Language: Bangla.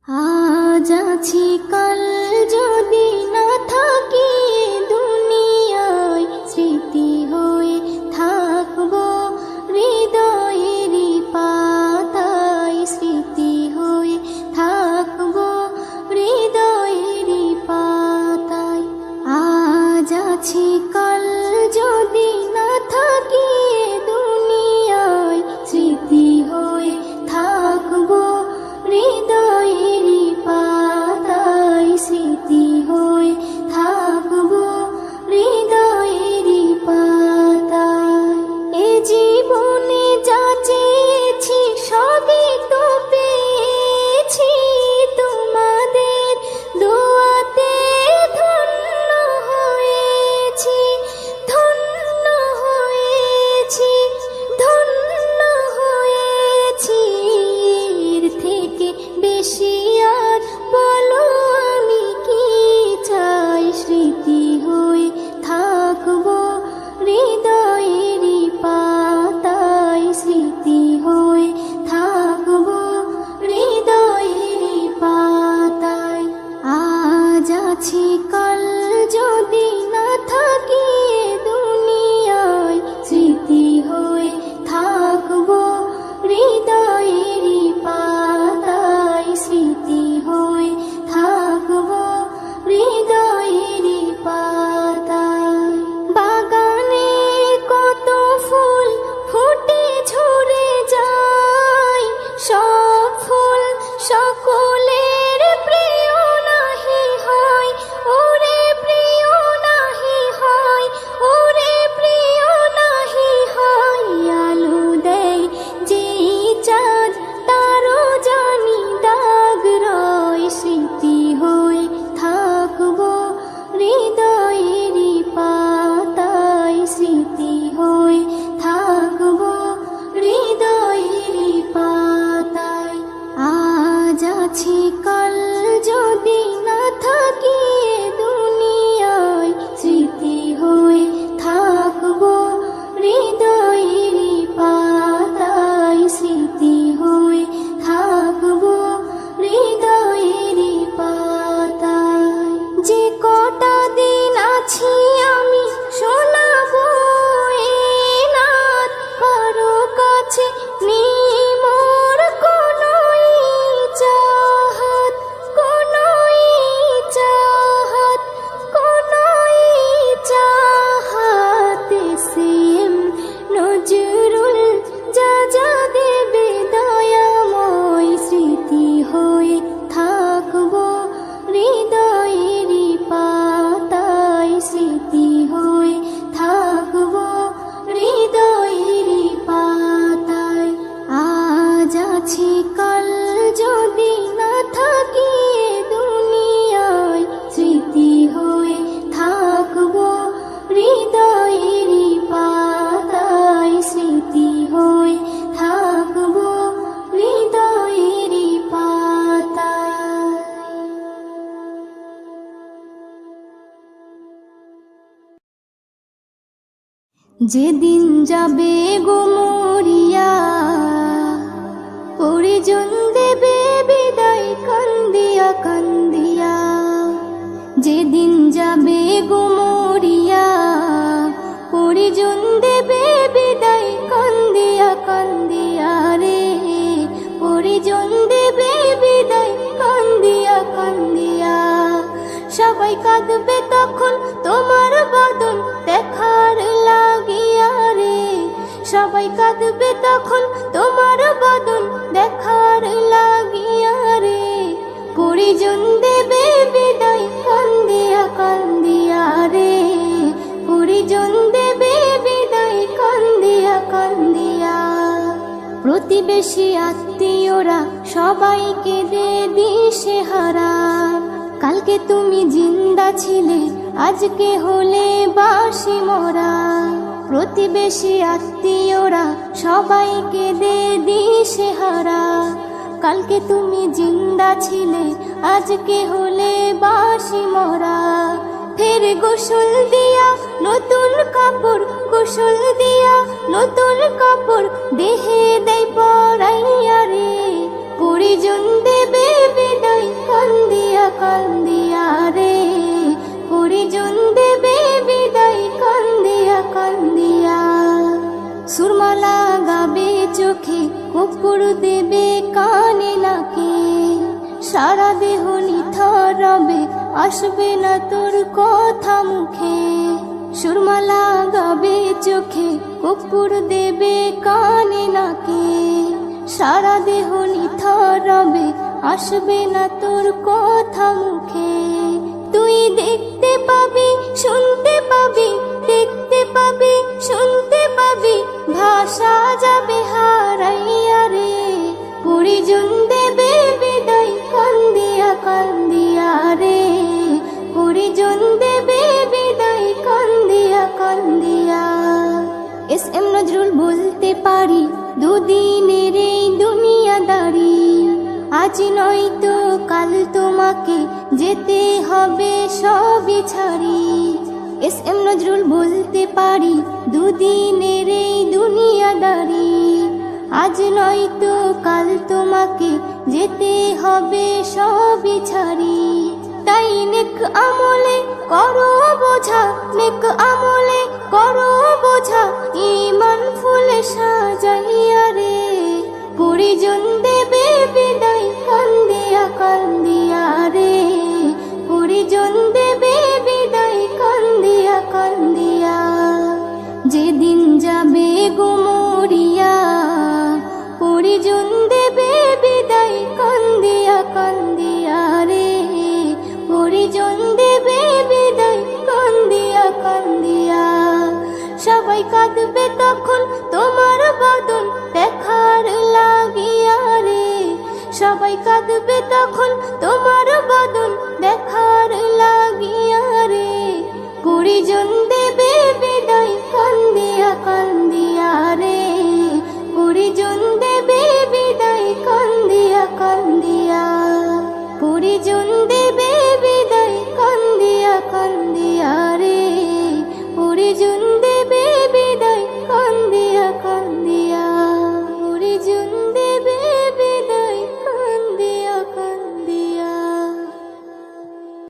আজ আছি কাল যদি না থাকি দুনিয়ায়, স্মৃতি হয়ে থাকবো হৃদয়েরই পাতায়, স্মৃতি হয়ে থাকবো হৃদয়েরই পাতায়। আজ আছি কাল যদি না থাকি দুনিয়ায়, স্মৃতি হয়ে থাকবো হৃদয়েরই পাতায়, স্মৃতি হয়ে থাকবো হৃদয়েরই পাতায়। এ জীবনে যা চেয়েছি সবই তো পেয়েছি, তোমাদের দোয়াতে ধন্য হয়েছি, ধন্য হয়েছি, ধন্য হয়েছি। এর থেকে বেশি আর বলো আমি কি চাই, স্মৃতি হয়ে থাকবো হৃদয়েরই পাতায়, স্মৃতি হয়ে থাকবো হৃদয়েরই পাতায়। আজ আছি কাল যদি না থাকি দুনিয়ায়, স্মৃতি হয়ে থাকবো হৃদয়েরই পাতায়, স্মৃতি হয়ে থাকবো হৃদয়েরই পাতায়। বাগানে কত ফুল ফুটে ঝরে যায়, সব ফুল সকলের প্রিয় নাহি হয়, ওরে প্রিয় নাহি হয়, ওরে প্রিয় নাহি হয়। আলো দেয় যে চাঁদ তারও জানি দাগ রয়, স্মৃতি হয়ে থাকবো হৃদয়েরই পাতায়, স্মৃতি হয়ে থাকবো হৃদয়েরই পাতায়। আজ আছি কাল যদি না থাকি দুনিয়ায়, স্মৃতি হয়ে থাকবো হৃদয়েরই পাতায়, স্মৃতি হয়ে থাকবো হৃদয়েরই পাতায়। যে কটা দিন আছি আমি শোনাবো এ নাত, কারো কাছে নেই মোর কোনোই চাহাত, কোনোই চাহাত, কোনোই চাহাত। সেম নজরুল যা যা দেবে দয়াময়, স্মৃতি হয়ে থাকবো হৃদয়েরই পাতায়, স্মৃতি হয়ে থাকবো হৃদয়েরই পাতায়। আজ আছি কাল যদি না থাকি দুনিয়ায়, স্মৃতি হয়ে থাকবো হৃদয়েরই পাতায়, স্মৃতি হয়ে থাকবো হৃদয়েরই পাতায়। যেদিন যাবে গো মরিয়া, পরিজন দেবে বিদায় কান্দিয়া কান্দিয়া। যেদিন যাবে গো মরিয়া, পরিজন দেবে বিদায় কান্দিয়া কান্দিয়া রে, পরিজন দেবে বিদায় কান্দিয়া কান্দিয়া। সবাই কাঁদবে তখন তোমার বদন দেখার লাগিয়া রে, সবাই কাঁদবে তখন তোমার বদন দেখার লাগিয়া রে। পরিজন দেবে বিদায় কান্দিয়া কান্দিয়া রে, পরিজন দেবে বিদায় কান্দিয়া কান্দিয়া। প্রতিবেশী আত্মীয়রা সবাইকে দে দিশেহারা, কালকে তুমি জিন্দা ছিলে আজকে হলে বাসি মরা। প্রতিবেশী আত্মীয়রা সবাইকে দে দিশেহারা, কালকে তুমি জিন্দা ছিলে আজকে হলে বাসি মরা। ফের গোসল দিয়া নতুন কাপড়, গোসল দিয়া নতুন কাপড় দেহে দেয় পরাইয়া রে, পরিজন দেবে বিদায় পরিজন দেবে বিদায় কান্দিয়া কান্দিয়া। সুরমা লাগাবে চোখে, কর্পূর দেবে কানে নাকে, সারা দেহ নিথর রবে, আসবে না তোর কথা মুখে। সুরমা লাগাবে চোখে, কর্পূর দেবে কানে নাকে, সারা দেহ নিথর রবে, আসবে না তোর কথা মুখে। তুই দেখতে পাবি, শুনতে পাবি, দেখতে পাবি, শুনতে পাবি, ভাষা যাবে হারাইয়া রে। পরিজন দেবে বিদায় কান্দিয়া কান্দিয়া রে, পরিজন দেবে বিদায় কান্দিয়া কান্দিয়া। এস এম নজরুল বলতে পারি, দুদিনের এই দুনিয়াদারি, আজ নয়তো কাল তোমাকে যেতে হবে সবই ছাড়ি। এস এম নজরুল বলতে পারি, দুদিনের এই দুনিয়াদারি, আজ নয়তো কাল তোমাকে যেতে হবে সবই ছাড়ি। তাই নেক আমলে করো বোঝা, নেক আমলে করো বোঝা, ঈমান ফুলে সাজাইয়া রে। পরিজন দেবে বিদায় কান্দিয়া কান্দিয়া রে, পরিজন দেবে বিদায় কান্দিয়া কান্দিয়া। যেদিন যাবে গুমরিয়া, পরিজন দেবে বিদায় কান্দিয়া কান্দিয়া রে, পরিজন দেবে বিদায় কান্দিয়া কান্দিয়া। সবাই কাঁদবে তখন তোমার বদন দেখার লাগিয়া রে, সবাই কাঁদবে তখন তোমার বদন দেখার লাগিয়া রে। পরিজন দেবে বিদায় কান্দিয়া কান্দিয়া রে, পরিজন দেবে বিদায় কান্দিয়া কান্দিয়া, পরিজন দেবে